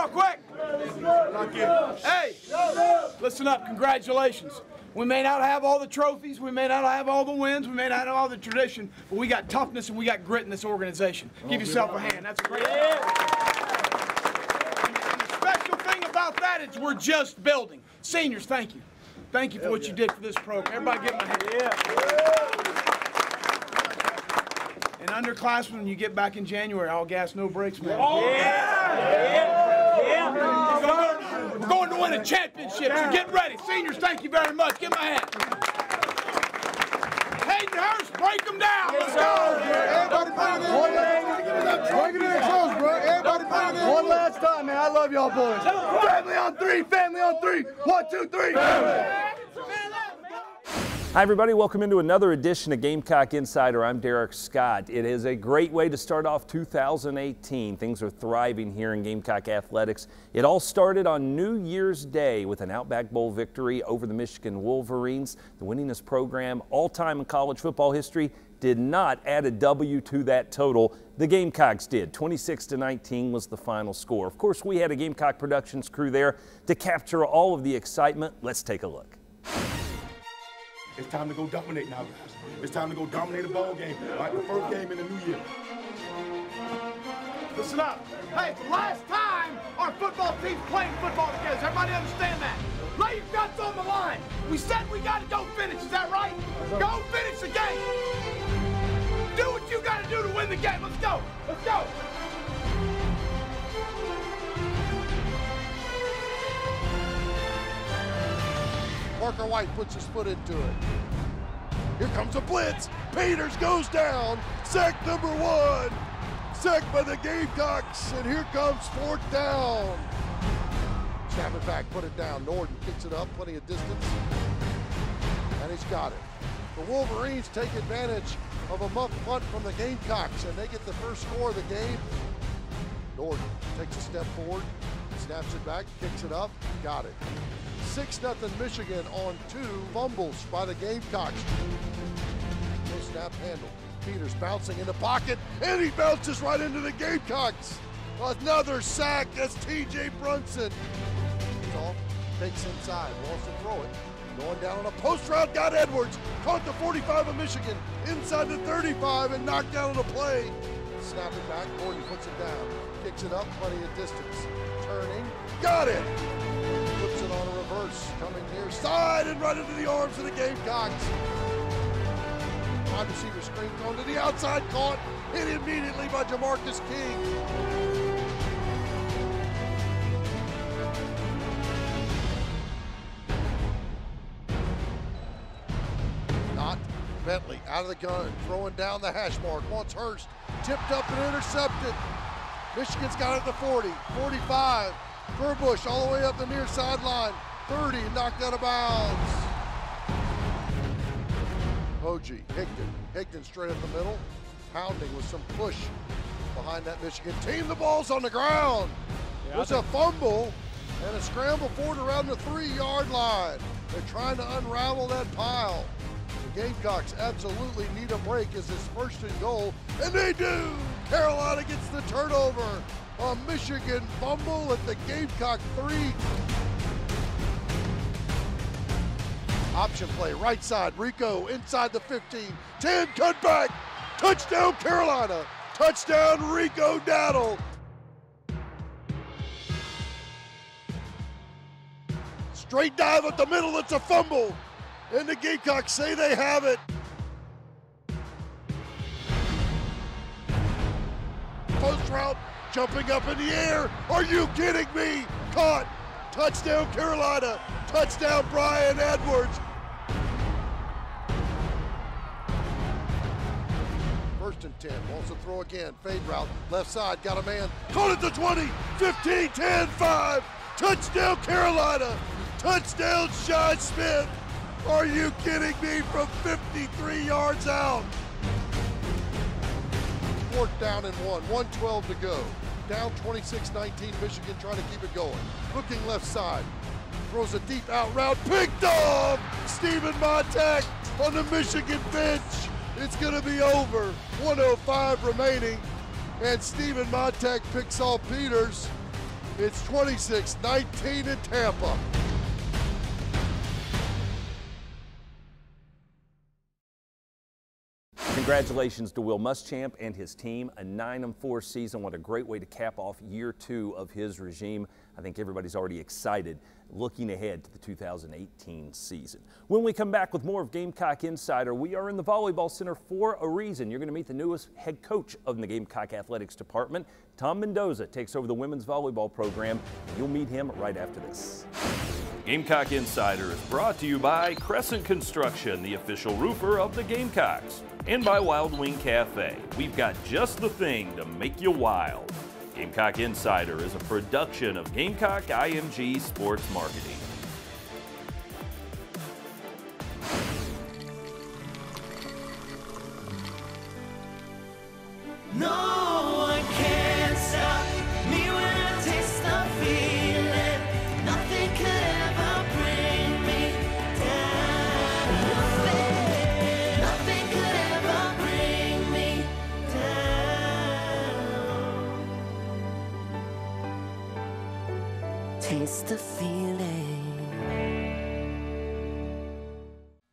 real quick. Hey, listen up, congratulations. We may not have all the trophies, we may not have all the wins, we may not have all the tradition, but we got toughness and we got grit in this organization. Give yourself a hand, that's a great job. And the special thing about that is we're just building. Seniors, thank you. Thank you for what you did for this program. Everybody give them a hand. And underclassmen, when you get back in January, all gas, no brakes, man. We're going to win a championship, so get ready. Seniors, thank you very much. Give them a hand. Hayden Hurst, break them down. Let's go. Everybody bring it in close, bro. Everybody bring it in. One last time, man. I love y'all boys. Family on three. Family on three. 1, 2, 3. Hi everybody, welcome into another edition of Gamecock Insider. I'm Derek Scott. It is a great way to start off 2018. Things are thriving here in Gamecock athletics. It all started on New Year's Day with an Outback Bowl victory over the Michigan Wolverines. The winningest program all time in college football history did not add a W to that total. The Gamecocks did. 26-19 was the final score. Of course, we had a Gamecock Productions crew there to capture all of the excitement. Let's take a look. It's time to go dominate now, guys. It's time to go dominate a ball game, like the first game in the new year. Listen up. Hey, it's the last time our football team's playing football together. Does everybody understand that? Lay your guts on the line. We said we got to go finish. Is that right? Go finish the game. Do what you got to do to win the game. Let's go. Let's go. Parker White puts his foot into it. Here comes a blitz. Peters goes down. Sack number 1. Sack by the Gamecocks. And here comes 4th down. Snap it back, put it down. Norton kicks it up, plenty of distance. And he's got it. The Wolverines take advantage of a muff punt from the Gamecocks, and they get the first score of the game. Norton takes a step forward, snaps it back, kicks it up, got it. 6-0 Michigan on 2 fumbles by the Gamecocks. No snap handle. Peters bouncing in the pocket, and he bounces right into the Gamecocks. Another sack as T.J. Brunson. He's off, takes inside, wants to throw it. Going down on a post route, got Edwards. Caught the 45 of Michigan, inside the 35, and knocked down on a play. Snap it back, Gordon puts it down. Kicks it up, plenty of distance. Turning, got it. Puts it on a reverse, coming near side and right into the arms of the Gamecocks. Wide receiver screen thrown to the outside, caught, hit immediately by Jamarcus King. Not Bentley out of the gun, throwing down the hash mark. Wants Hurst, tipped up and intercepted. Michigan's got it at the 40, 45. Furbush all the way up the near sideline. 30, knocked out of bounds. Hoji, Higdon straight up the middle. Pounding with some push behind that Michigan team. The ball's on the ground. It was a fumble and a scramble forward around the 3-yard line. They're trying to unravel that pile. The Gamecocks absolutely need a break as it's 1st and goal, and they do! Carolina gets the turnover. A Michigan fumble at the Gamecock 3. Option play, right side, Rico inside the 15. 10, cut back. Touchdown Carolina. Touchdown Rico Dowdle. Straight dive at the middle, it's a fumble. And the Gamecocks say they have it. Post route, jumping up in the air. Are you kidding me? Caught. Touchdown Carolina. Touchdown Brian Edwards. 1st and 10. Wants to throw again. Fade route. Left side. Got a man. Caught at the 20. 15, 10, 5. Touchdown Carolina. Touchdown Shai Smith. Are you kidding me? From 53 yards out. 4th down and 1. 1:12 to go. Down 26-19. Michigan trying to keep it going. Looking left side. Throws a deep out route. Picked off. Stephen Montague on the Michigan bench. It's going to be over. 1:05 remaining. And Stephen Montague picks off Peters. It's 26-19 in Tampa. Congratulations to Will Muschamp and his team. A 9-4 season. What a great way to cap off year 2 of his regime. I think everybody's already excited looking ahead to the 2018 season. When we come back with more of Gamecock Insider, we are in the Volleyball Center for a reason. You're going to meet the newest head coach of the Gamecock Athletics Department. Tom Mendoza takes over the women's volleyball program. You'll meet him right after this. Gamecock Insider is brought to you by Crescent Construction, the official roofer of the Gamecocks, and by Wild Wing Cafe. We've got just the thing to make you wild. Gamecock Insider is a production of Gamecock IMG Sports Marketing. No one can stop me when I taste the feeling. Nothing could ever bring me down. Nothing could ever bring me down. Taste the feeling.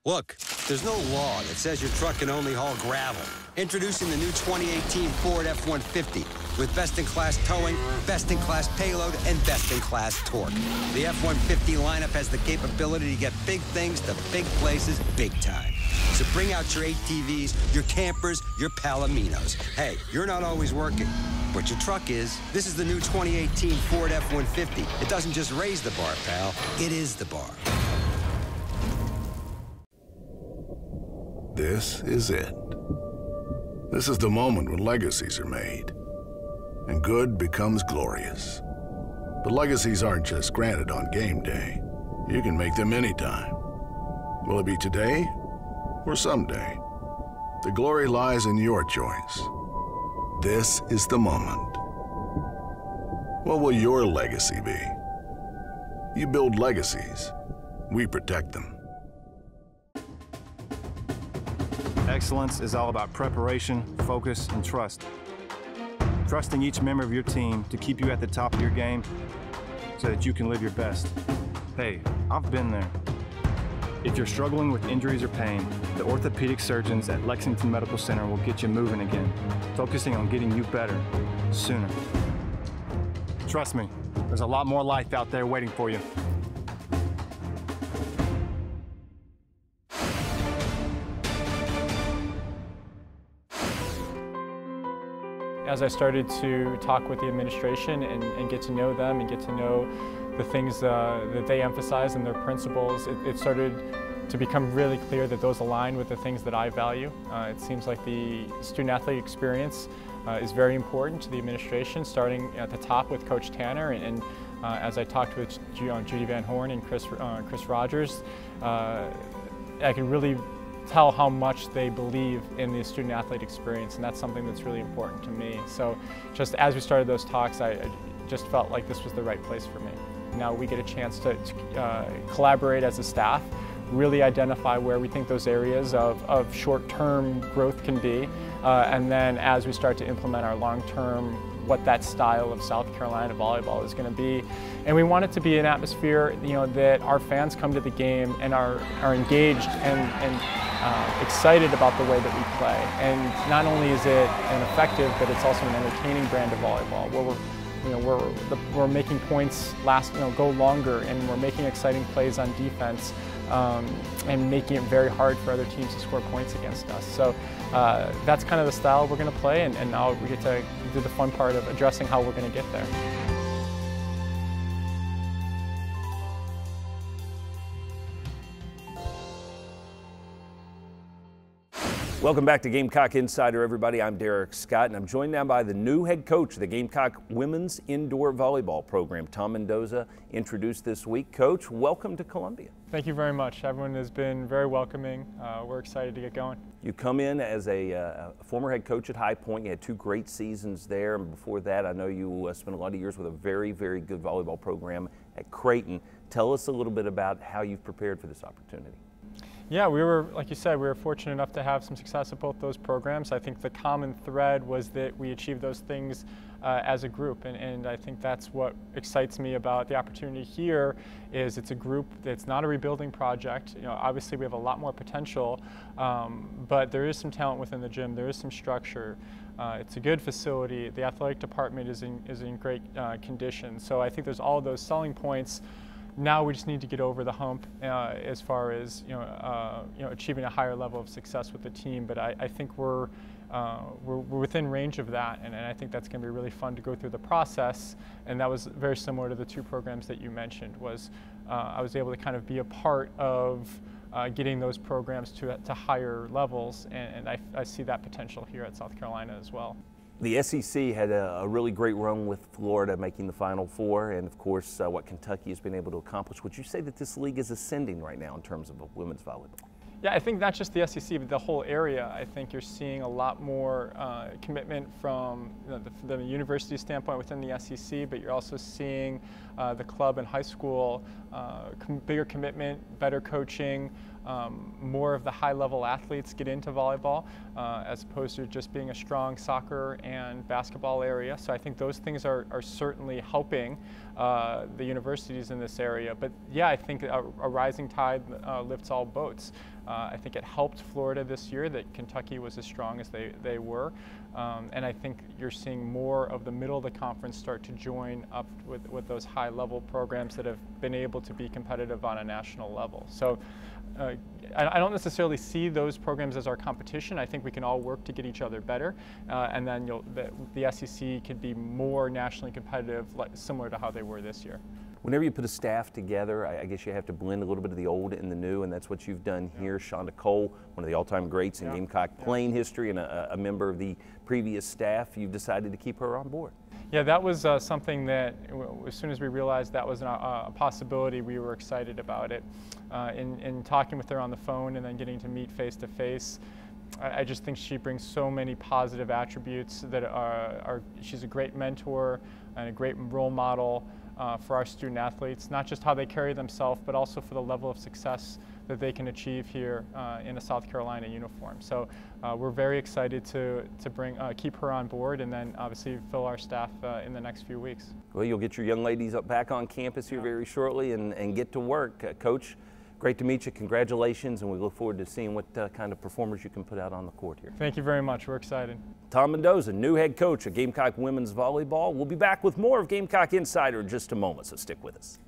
Look, there's no law that says your truck can only haul gravel. Introducing the new 2018 Ford F-150 with best-in-class towing, best-in-class payload, and best-in-class torque. The F-150 lineup has the capability to get big things to big places big time. So bring out your ATVs, your campers, your Palominos. Hey, you're not always working, but your truck is. This is the new 2018 Ford F-150. It doesn't just raise the bar, pal. It is the bar. This is it. This is the moment when legacies are made, and good becomes glorious. But legacies aren't just granted on game day. You can make them anytime. Will it be today or someday? The glory lies in your choice. This is the moment. What will your legacy be? You build legacies. We protect them. Excellence is all about preparation, focus, and trust. Trusting each member of your team to keep you at the top of your game so that you can live your best. Hey, I've been there. If you're struggling with injuries or pain, the orthopedic surgeons at Lexington Medical Center will get you moving again, focusing on getting you better sooner. Trust me, there's a lot more life out there waiting for you. As I started to talk with the administration and get to know them and get to know the things that they emphasize and their principles, it started to become really clear that those align with the things that I value. It seems like the student-athlete experience is very important to the administration, starting at the top with Coach Tanner, and as I talked with Judy Van Horn and Chris Rogers, I could really tell how much they believe in the student-athlete experience, and that's something that's really important to me. So just as we started those talks, I just felt like this was the right place for me. Now we get a chance to collaborate as a staff, really identify where we think those areas of short-term growth can be, and then as we start to implement our long-term, what that style of South Carolina volleyball is going to be. And we want it to be an atmosphere, that our fans come to the game and are engaged and excited about the way that we play. And not only is it an effective, but it's also an entertaining brand of volleyball where we're making points go longer, and we're making exciting plays on defense, and making it very hard for other teams to score points against us. So that's kind of the style we're going to play, and now we get to do the fun part of addressing how we're going to get there. Welcome back to Gamecock Insider, everybody. I'm Derek Scott, and I'm joined now by the new head coach of the Gamecock Women's Indoor Volleyball Program, Tom Mendoza, introduced this week. Coach, welcome to Columbia. Thank you very much. Everyone has been very welcoming. We're excited to get going. You come in as a former head coach at High Point. You had 2 great seasons there, and before that, I know you spent a lot of years with a very, very good volleyball program at Creighton. Tell us a little bit about how you've prepared for this opportunity. Yeah, we were, like you said, we were fortunate enough to have some success at both those programs. I think the common thread was that we achieved those things as a group, and I think that's what excites me about the opportunity here. Is it's a group that's not a rebuilding project. You know, obviously we have a lot more potential, but there is some talent within the gym. There is some structure. It's a good facility. The athletic department is in great condition. So I think there's all of those selling points. Now we just need to get over the hump as far as achieving a higher level of success with the team. But I think we're within range of that, and I think that's going to be really fun to go through the process. And that was very similar to the two programs that you mentioned. Was I was able to kind of be a part of getting those programs to higher levels, and I see that potential here at South Carolina as well. The SEC had a really great run with Florida making the Final Four, and of course what Kentucky has been able to accomplish. Would you say that this league is ascending right now in terms of women's volleyball? Yeah, I think not just the SEC, but the whole area. I think you're seeing a lot more commitment from the university standpoint within the SEC, but you're also seeing the club and high school, bigger commitment, better coaching, more of the high-level athletes get into volleyball as opposed to just being a strong soccer and basketball area. So I think those things are certainly helping the universities in this area. But yeah, I think a rising tide lifts all boats. I think it helped Florida this year that Kentucky was as strong as they were. And I think you're seeing more of the middle of the conference start to join up with those high-level programs that have been able to be competitive on a national level. So I don't necessarily see those programs as our competition. I think we can all work to get each other better, and then the SEC could be more nationally competitive, similar to how they were this year. Whenever you put a staff together, I guess you have to blend a little bit of the old and the new, and that's what you've done here. Shonda Cole, one of the all-time greats in Gamecock playing history and a member of the previous staff, you've decided to keep her on board. Yeah, that was something that as soon as we realized that was a possibility, we were excited about it. In talking with her on the phone and then getting to meet face-to-face, I just think she brings so many positive attributes that she's a great mentor and a great role model for our student athletes, not just how they carry themselves, but also for the level of success that they can achieve here in a South Carolina uniform. So we're very excited to keep her on board, and then obviously fill our staff in the next few weeks. Well, you'll get your young ladies back on campus here very shortly and get to work. Coach, great to meet you. Congratulations, and we look forward to seeing what kind of performers you can put out on the court here. Thank you very much. We're excited. Tom Mendoza, new head coach of Gamecock Women's Volleyball. We'll be back with more of Gamecock Insider in just a moment, so stick with us.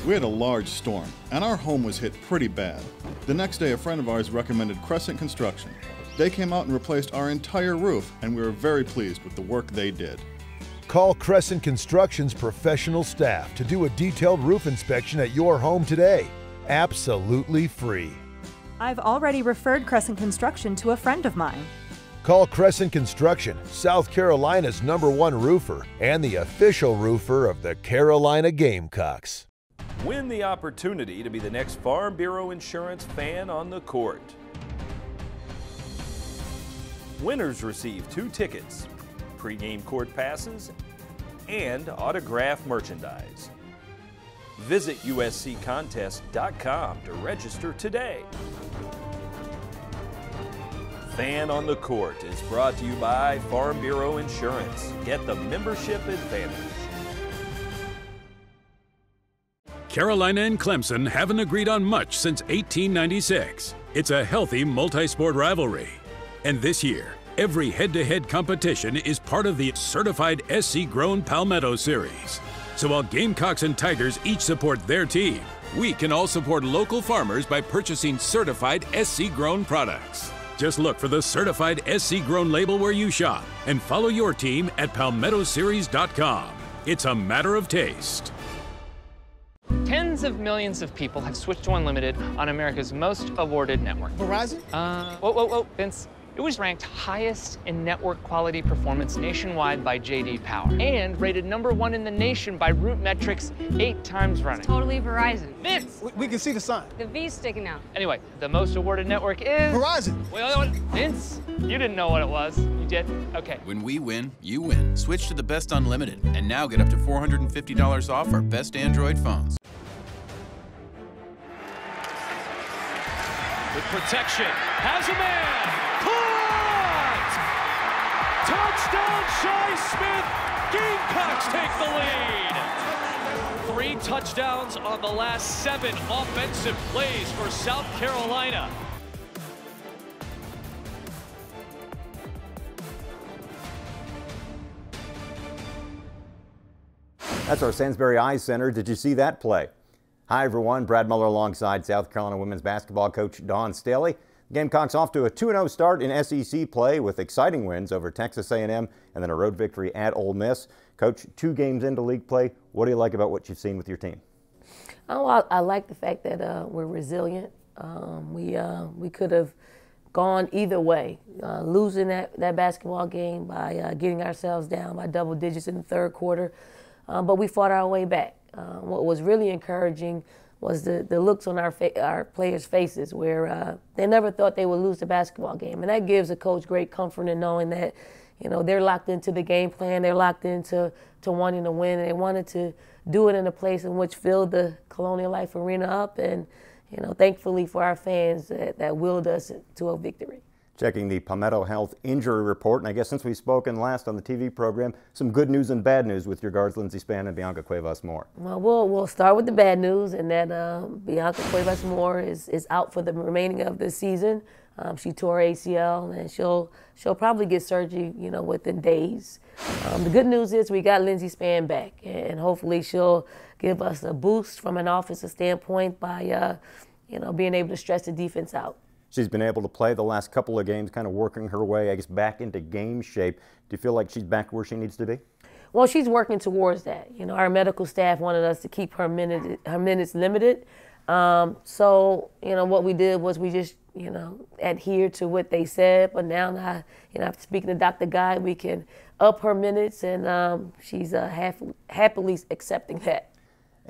We had a large storm, and our home was hit pretty bad. The next day, a friend of ours recommended Crescent Construction. They came out and replaced our entire roof, and we were very pleased with the work they did. Call Crescent Construction's professional staff to do a detailed roof inspection at your home today. Absolutely free. I've already referred Crescent Construction to a friend of mine. Call Crescent Construction, South Carolina's #1 roofer and the official roofer of the Carolina Gamecocks. Win the opportunity to be the next Farm Bureau Insurance fan on the court. Winners receive 2 tickets, pregame court passes, and autographed merchandise. Visit usccontest.com to register today. Fan on the Court is brought to you by Farm Bureau Insurance. Get the membership advantage. Carolina and Clemson haven't agreed on much since 1896. It's a healthy multi-sport rivalry. And this year, every head-to-head competition is part of the certified SC-grown Palmetto Series. So while Gamecocks and Tigers each support their team, we can all support local farmers by purchasing certified SC-grown products. Just look for the certified SC-grown label where you shop and follow your team at palmettoseries.com. It's a matter of taste. Tens of millions of people have switched to unlimited on America's most awarded network. Verizon? Whoa, Vince. It was ranked highest in network quality performance nationwide by J.D. Power and rated #1 in the nation by Root Metrics 8 times running. It's totally Verizon. Vince! We can see the sign. The V's sticking out. Anyway, the most awarded network is... Verizon! Wait, Vince, you didn't know what it was. You did? Okay. When we win, you win. Switch to the best unlimited and now get up to $450 off our best Android phones. With protection, has a man! Touchdown, Shi Smith! Gamecocks take the lead! 3 touchdowns on the last 7 offensive plays for South Carolina. That's our Sainsbury Eye Center. Did you see that play? Hi everyone, Brad Muller alongside South Carolina women's basketball coach Dawn Staley. Gamecocks off to a 2-0 start in SEC play with exciting wins over Texas A&M and then a road victory at Ole Miss. Coach, 2 games into league play, what do you like about what you've seen with your team? Oh, I like the fact that we're resilient. We could have gone either way, losing that basketball game by getting ourselves down by double digits in the third quarter, but we fought our way back. What was really encouraging was the looks on our players' faces where they never thought they would lose the basketball game. And that gives a coach great comfort in knowing that, you know, they're locked into the game plan, they're locked into wanting to win, and they wanted to do it in a place in which filled the Colonial Life Arena up, and, you know, thankfully for our fans that willed us to a victory. Checking the Palmetto Health injury report, and I guess since we've spoken last on the TV program, some good news and bad news with your guards, Lindsey Spann and Bianca Cuevas-Moore. Well, we'll start with the bad news, and that Bianca Cuevas-Moore is out for the remaining of the season. She tore ACL, and she'll probably get surgery, you know, within days. The good news is we got Lindsey Spann back, and hopefully she'll give us a boost from an offensive standpoint by, you know, being able to stretch the defense out. She's been able to play the last couple of games, kind of working her way, I guess, back into game shape. Do you feel like she's back where she needs to be? Well, she's working towards that. You know, our medical staff wanted us to keep her minutes limited. So, you know, what we did was we just, you know, adhered to what they said. But now, you know, after speaking to Dr. Guy, we can up her minutes, and she's happily accepting that.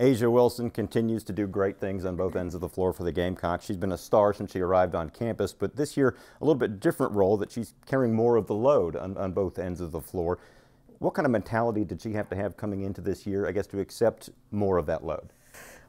Asia Wilson continues to do great things on both ends of the floor for the Gamecocks. She's been a star since she arrived on campus, but this year a little bit different role, that she's carrying more of the load on both ends of the floor. What kind of mentality did she have to have coming into this year, I guess, to accept more of that load?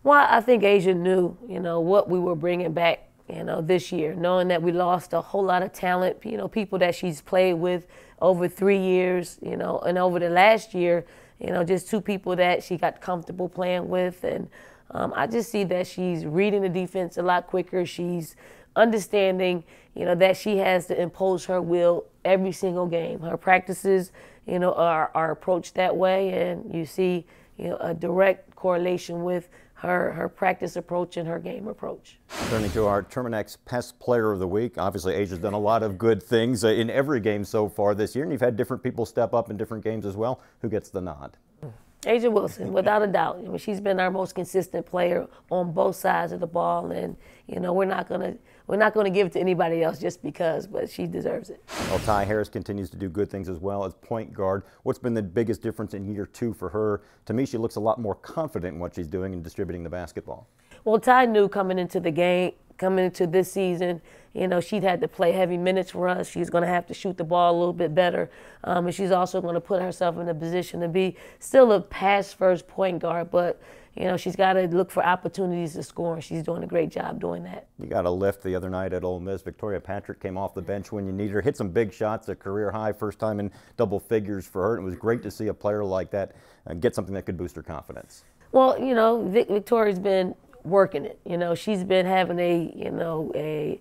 Well, I think Asia knew, you know, what we were bringing back, you know, this year, knowing that we lost a whole lot of talent, you know, people that she's played with over 3 years, you know, and over the last year, you know, just 2 people that she got comfortable playing with. And I just see that she's reading the defense a lot quicker. She's understanding, you know, that she has to impose her will every single game. Her practices, you know, are approached that way, and you see, you know, a direct correlation with her practice approach and her game approach. Turning to our Terminex Pest Player of the Week, obviously Asia's done a lot of good things in every game so far this year, and you've had different people step up in different games as well. Who gets the nod? Asia Wilson, without a doubt. I mean, she's been our most consistent player on both sides of the ball, and, you know, we're not gonna give it to anybody else just because, but she deserves it. Well, Ty Harris continues to do good things as well as point guard. What's been the biggest difference in year 2 for her? To me, she looks a lot more confident in what she's doing and distributing the basketball. Well, Ty knew coming into the game, coming into this season, you know, she'd had to play heavy minutes for us. She's going to have to shoot the ball a little bit better. And she's also going to put herself in a position to be still a pass-first point guard, but, you know, she's got to look for opportunities to score, and she's doing a great job doing that. You got a lift the other night at Ole Miss. Victoria Patrick came off the bench when you needed her, hit some big shots, a career high, first time in double figures for her. And it was great to see a player like that get something that could boost her confidence. Well, you know, Victoria's been working it. You know, she's been having a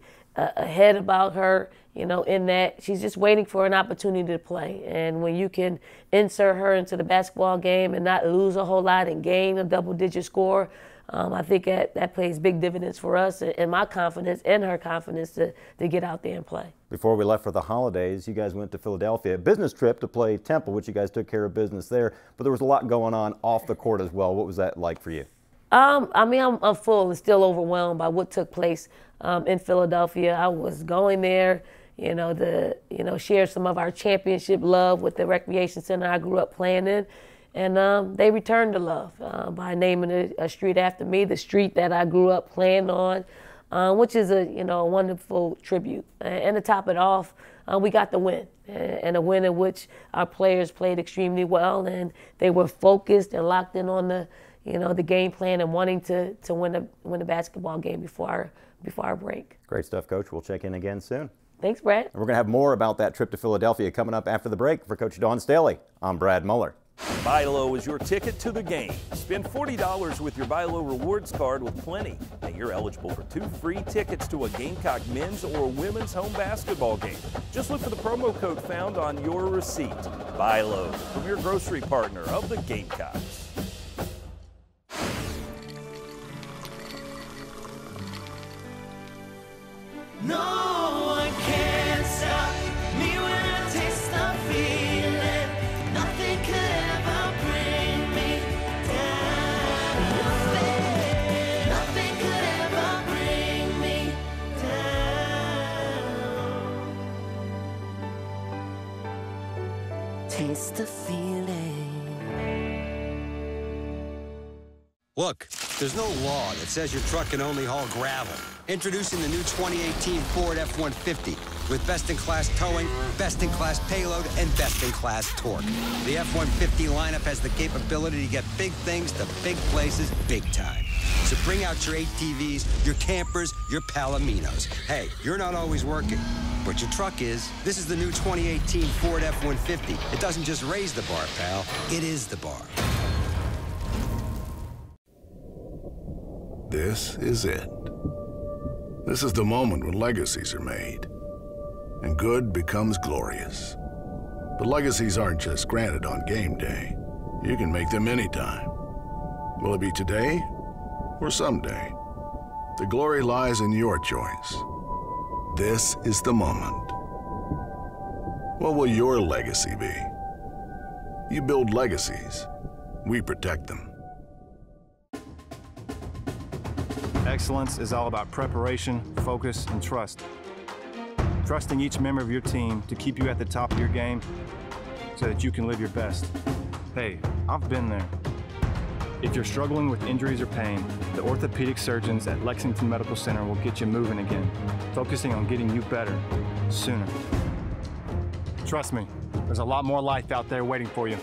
head about her, you know, in that she's just waiting for an opportunity to play. And when you can insert her into the basketball game and not lose a whole lot and gain a double-digit score, I think that plays big dividends for us and my confidence and her confidence to get out there and play. Before we left for the holidays, you guys went to Philadelphia, a business trip to play Temple, which you guys took care of business there, but there was a lot going on off the court as well. What was that like for you? I mean, I'm full and still overwhelmed by what took place in Philadelphia. I was going there, you know, share some of our championship love with the recreation center I grew up playing in. And they returned the love by naming a street after me, the street that I grew up playing on, which is a wonderful tribute. And to top it off, we got the win, and a win in which our players played extremely well, and they were focused and locked in on the game plan and wanting to win a basketball game before our break. Great stuff, Coach. We'll check in again soon. Thanks, Brad. And we're going to have more about that trip to Philadelphia coming up after the break. For Coach Dawn Staley, I'm Brad Muller. Buy Low is your ticket to the game. Spend $40 with your Buy Low rewards card with Plenty, and you're eligible for 2 free tickets to a Gamecock men's or women's home basketball game. Just look for the promo code found on your receipt. Buy Low, premier grocery partner of the Gamecocks. No one can stop me when I taste the feeling. Nothing could ever bring me down. Nothing could ever bring me down. Taste the feeling. Look, there's no law that says your truck can only haul gravel. Introducing the new 2018 Ford F-150 with best-in-class towing, best-in-class payload, and best-in-class torque. The F-150 lineup has the capability to get big things to big places big time. So bring out your ATVs, your campers, your Palominos. Hey, you're not always working, but your truck is. This is the new 2018 Ford F-150. It doesn't just raise the bar, pal. It is the bar. This is it. This is the moment when legacies are made, and good becomes glorious. But legacies aren't just granted on game day. You can make them anytime. Will it be today or someday? The glory lies in your choice. This is the moment. What will your legacy be? You build legacies. We protect them. Excellence is all about preparation, focus, and trust. Trusting each member of your team to keep you at the top of your game so that you can live your best. Hey, I've been there. If you're struggling with injuries or pain, the orthopedic surgeons at Lexington Medical Center will get you moving again, focusing on getting you better sooner. Trust me, there's a lot more life out there waiting for you.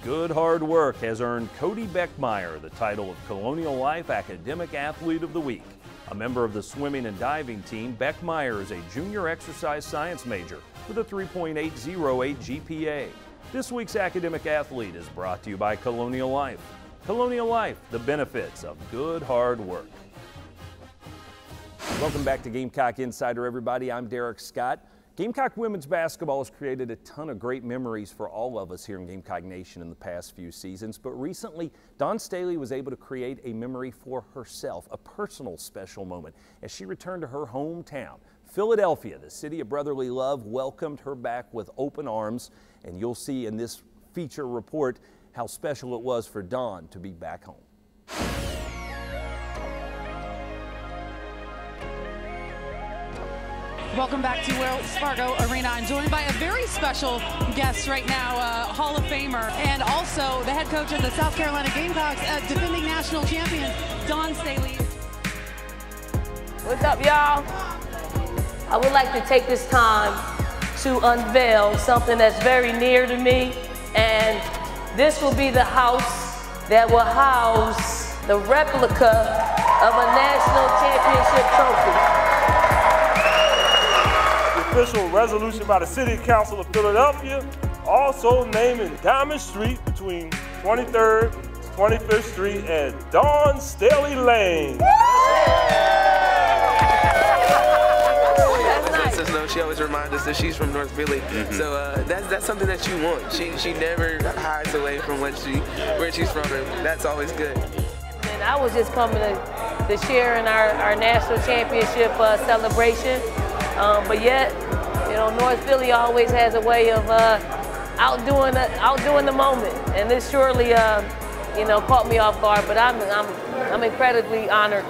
Good hard work has earned Cody Beckmeyer the title of Colonial Life Academic Athlete of the Week. A member of the swimming and diving team, Beckmeyer is a junior exercise science major with a 3.808 GPA. This week's academic athlete is brought to you by Colonial Life. Colonial Life, the benefits of good hard work. Welcome back to Gamecock Insider, everybody. I'm Derek Scott. Gamecock women's basketball has created a ton of great memories for all of us here in Gamecock Nation in the past few seasons, but recently Dawn Staley was able to create a memory for herself, a personal special moment, as she returned to her hometown. Philadelphia, the city of brotherly love, welcomed her back with open arms, and you'll see in this feature report how special it was for Dawn to be back home. Welcome back to Wells Fargo Arena. I'm joined by a very special guest right now, Hall of Famer, and also the head coach of the South Carolina Gamecocks, defending national champions, Dawn Staley. What's up, y'all? I would like to take this time to unveil something that's very near to me, and this will be the house that will house the replica of a national championship trophy. Official resolution by the City Council of Philadelphia, also naming Diamond Street between 23rd to 25th Street and Dawn Staley Lane. That's nice. She always reminds us that she's from North Philly, so that's something that you want. She never hides away from where she's from, and that's always good. And I was just coming to share in our national championship celebration. But yet, you know, North Philly always has a way of outdoing the moment, and this surely, you know, caught me off guard. But I'm incredibly honored.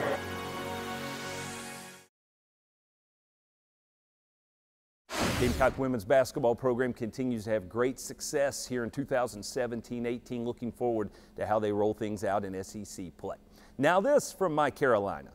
Gamecock women's basketball program continues to have great success here in 2017-18. Looking forward to how they roll things out in SEC play. Now this from My Carolina.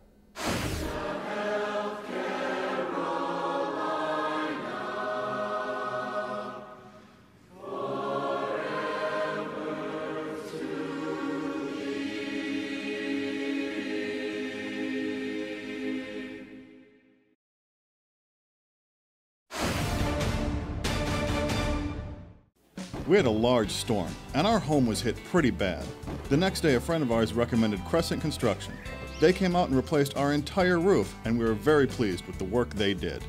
We had a large storm, and our home was hit pretty bad. The next day, a friend of ours recommended Crescent Construction. They came out and replaced our entire roof, and we were very pleased with the work they did.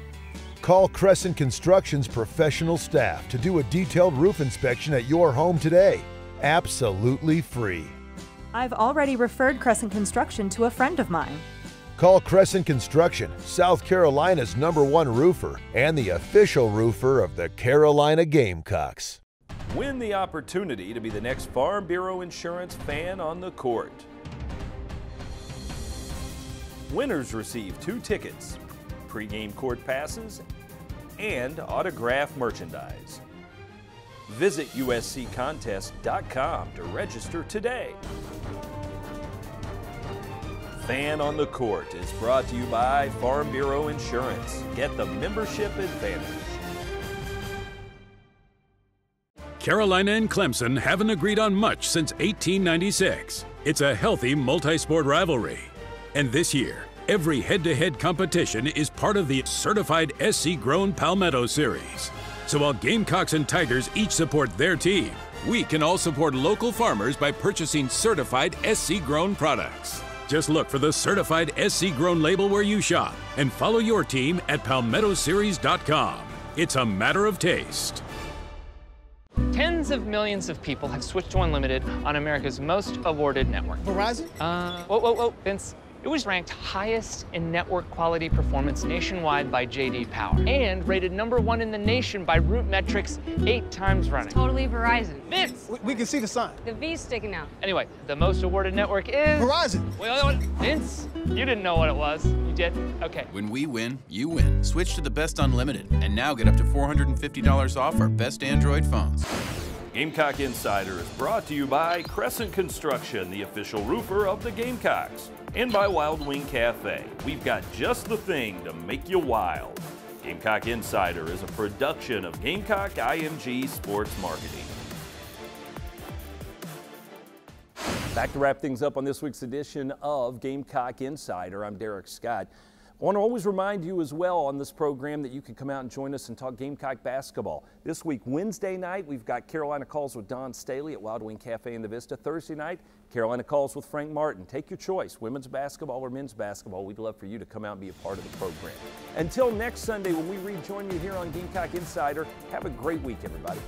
Call Crescent Construction's professional staff to do a detailed roof inspection at your home today. Absolutely free. I've already referred Crescent Construction to a friend of mine. Call Crescent Construction, South Carolina's #1 roofer and the official roofer of the Carolina Gamecocks. Win the opportunity to be the next Farm Bureau Insurance fan on the court. Winners receive 2 tickets, pregame court passes, and autographed merchandise. Visit usccontest.com to register today. Fan on the Court is brought to you by Farm Bureau Insurance. Get the membership advantage. Carolina and Clemson haven't agreed on much since 1896. It's a healthy multi-sport rivalry. And this year, every head-to-head competition is part of the certified SC-grown Palmetto Series. So while Gamecocks and Tigers each support their team, we can all support local farmers by purchasing certified SC-grown products. Just look for the certified SC-grown label where you shop and follow your team at palmettoseries.com. It's a matter of taste. Tens of millions of people have switched to unlimited on America's most awarded network. Verizon? Whoa, Vince. It was ranked highest in network quality performance nationwide by J.D. Power and rated #1 in the nation by Root Metrics 8 times running. Totally Verizon. Vince! We can see the sign. The V's sticking out. Anyway, the most awarded network is... Verizon! Wait, Vince? You didn't know what it was. You did? Okay. When we win, you win. Switch to the best unlimited and now get up to $450 off our best Android phones. Gamecock Insider is brought to you by Crescent Construction, the official roofer of the Gamecocks, and by Wild Wing Cafe. We've got just the thing to make you wild. Gamecock Insider is a production of Gamecock IMG Sports Marketing. Back to wrap things up on this week's edition of Gamecock Insider. I'm Derek Scott. I want to always remind you as well on this program that you can come out and join us and talk Gamecock basketball. This week, Wednesday night, we've got Carolina Calls with Don Staley at Wild Wing Cafe in the Vista. Thursday night, Carolina Calls with Frank Martin. Take your choice, women's basketball or men's basketball. We'd love for you to come out and be a part of the program. Until next Sunday when we rejoin you here on Gamecock Insider, have a great week, everybody.